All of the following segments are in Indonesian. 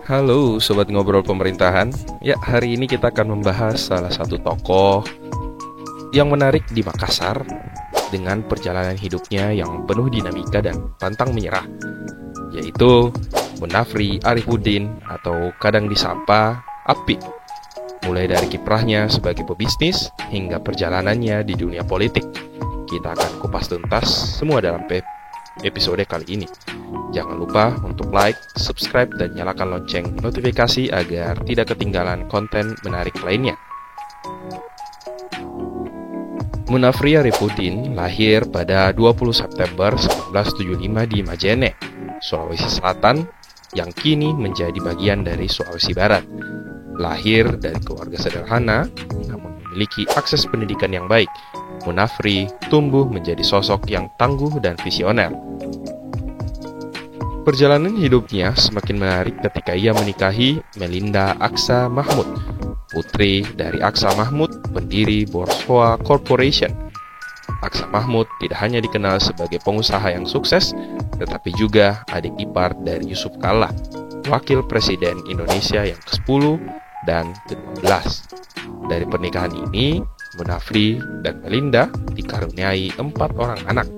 Halo Sobat Ngobrol Pemerintahan. Ya, hari ini kita akan membahas salah satu tokoh yang menarik di Makassar dengan perjalanan hidupnya yang penuh dinamika dan pantang menyerah, yaitu Munafri Arifudin atau kadang disapa Apik. Mulai dari kiprahnya sebagai pebisnis hingga perjalanannya di dunia politik. Kita akan kupas tuntas semua dalam episode kali ini. Jangan lupa untuk like, subscribe, dan nyalakan lonceng notifikasi agar tidak ketinggalan konten menarik lainnya. Munafri Arifudin lahir pada 20 September 1975 di Majene, Sulawesi Selatan, yang kini menjadi bagian dari Sulawesi Barat. Lahir dari keluarga sederhana, namun memiliki akses pendidikan yang baik. Munafri tumbuh menjadi sosok yang tangguh dan visioner. Perjalanan hidupnya semakin menarik ketika ia menikahi Melinda Aksa Mahmud, putri dari Aksa Mahmud, pendiri Borshoa Corporation. Aksa Mahmud tidak hanya dikenal sebagai pengusaha yang sukses, tetapi juga adik ipar dari Yusuf Kalla, wakil presiden Indonesia yang ke-10 dan ke-12. Dari pernikahan ini, Munafri dan Melinda dikaruniai 4 orang anak.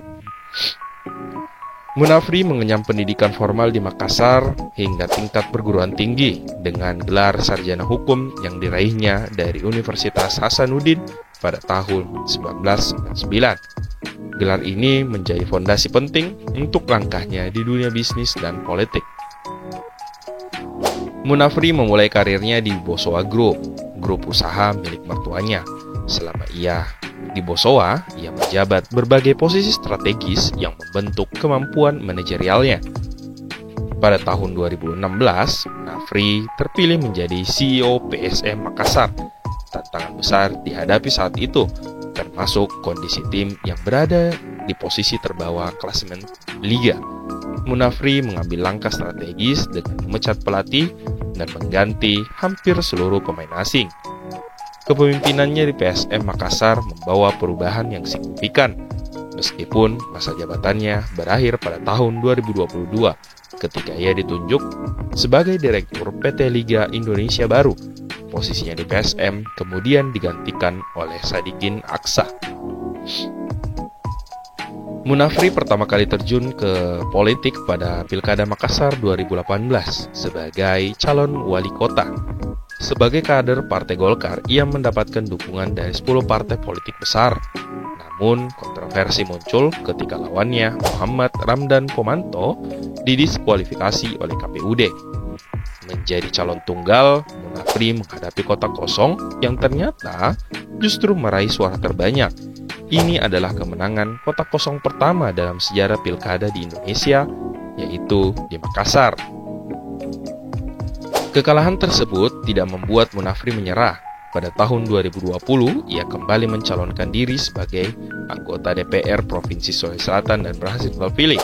Munafri mengenyam pendidikan formal di Makassar hingga tingkat perguruan tinggi dengan gelar sarjana hukum yang diraihnya dari Universitas Hasanuddin pada tahun 1999. Gelar ini menjadi fondasi penting untuk langkahnya di dunia bisnis dan politik. Munafri memulai karirnya di Bosowa Group, grup usaha milik mertuanya. Selama ia di Bosowa, ia menjabat berbagai posisi strategis yang membentuk kemampuan manajerialnya. Pada tahun 2016, Munafri terpilih menjadi CEO PSM Makassar. Tantangan besar dihadapi saat itu, termasuk kondisi tim yang berada di posisi terbawah klasemen Liga. Munafri mengambil langkah strategis dengan memecat pelatih dan mengganti hampir seluruh pemain asing. Kepemimpinannya di PSM Makassar membawa perubahan yang signifikan, meskipun masa jabatannya berakhir pada tahun 2022 ketika ia ditunjuk sebagai Direktur PT Liga Indonesia baru. Posisinya di PSM kemudian digantikan oleh Sadikin Aksa. Munafri pertama kali terjun ke politik pada Pilkada Makassar 2018 sebagai calon wali kota. Sebagai kader Partai Golkar, ia mendapatkan dukungan dari 10 partai politik besar. Namun, kontroversi muncul ketika lawannya, Muhammad Ramdan Pomanto, didiskualifikasi oleh KPUD. Menjadi calon tunggal, Munafri menghadapi kota kosong yang ternyata justru meraih suara terbanyak. Ini adalah kemenangan kota kosong pertama dalam sejarah pilkada di Indonesia, yaitu di Makassar. Kekalahan tersebut tidak membuat Munafri menyerah. Pada tahun 2020, ia kembali mencalonkan diri sebagai anggota DPR Provinsi Sulawesi Selatan dan berhasil terpilih.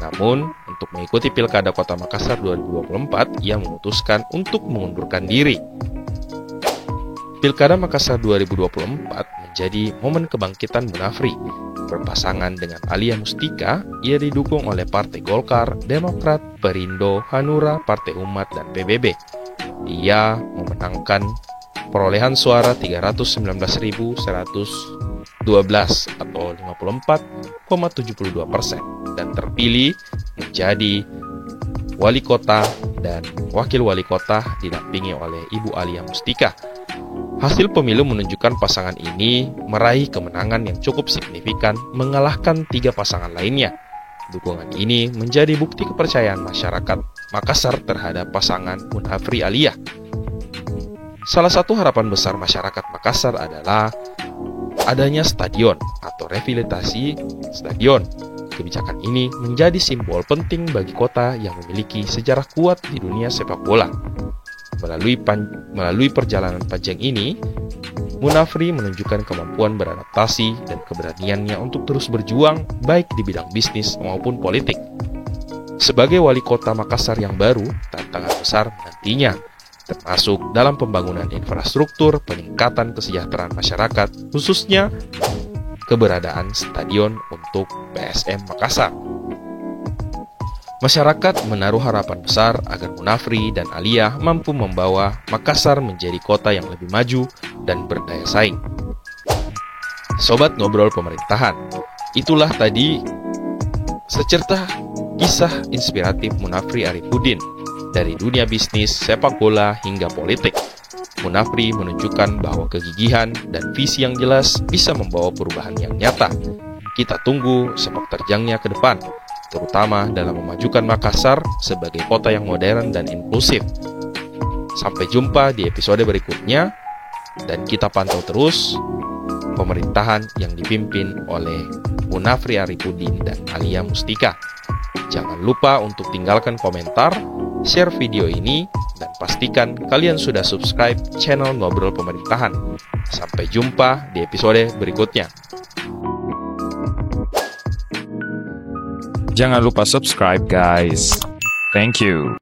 Namun, untuk mengikuti Pilkada Kota Makassar 2024, ia memutuskan untuk mengundurkan diri. Pilkada Makassar 2024 menjadi momen kebangkitan Munafri. Berpasangan dengan Alia Mustika, ia didukung oleh Partai Golkar, Demokrat, Perindo, Hanura, Partai Umat, dan PBB. Ia memenangkan perolehan suara 319.112 atau 54,72% dan terpilih menjadi wali kota dan wakil wali kota didampingi oleh Ibu Alia Mustika. Hasil pemilu menunjukkan pasangan ini meraih kemenangan yang cukup signifikan mengalahkan 3 pasangan lainnya. Dukungan ini menjadi bukti kepercayaan masyarakat Makassar terhadap pasangan Munafri Alia. Salah satu harapan besar masyarakat Makassar adalah adanya stadion atau revitalisasi stadion. Kebijakan ini menjadi simbol penting bagi kota yang memiliki sejarah kuat di dunia sepak bola. Melalui perjalanan panjang ini, Munafri menunjukkan kemampuan beradaptasi dan keberaniannya untuk terus berjuang baik di bidang bisnis maupun politik. Sebagai wali kota Makassar yang baru, tantangan besar menantinya, termasuk dalam pembangunan infrastruktur, peningkatan kesejahteraan masyarakat, khususnya keberadaan stadion untuk PSM Makassar. Masyarakat menaruh harapan besar agar Munafri dan Alia mampu membawa Makassar menjadi kota yang lebih maju dan berdaya saing. Sobat Ngobrol Pemerintahan, itulah tadi secerca kisah inspiratif Munafri Arifudin dari dunia bisnis, sepak bola, hingga politik. Munafri menunjukkan bahwa kegigihan dan visi yang jelas bisa membawa perubahan yang nyata. Kita tunggu sepak terjangnya ke depan, terutama dalam memajukan Makassar sebagai kota yang modern dan inklusif. Sampai jumpa di episode berikutnya, dan kita pantau terus pemerintahan yang dipimpin oleh Munafri Arifudin dan Alia Mustika. Jangan lupa untuk tinggalkan komentar, share video ini, dan pastikan kalian sudah subscribe channel Ngobrol Pemerintahan. Sampai jumpa di episode berikutnya. Jangan lupa subscribe guys. Thank you.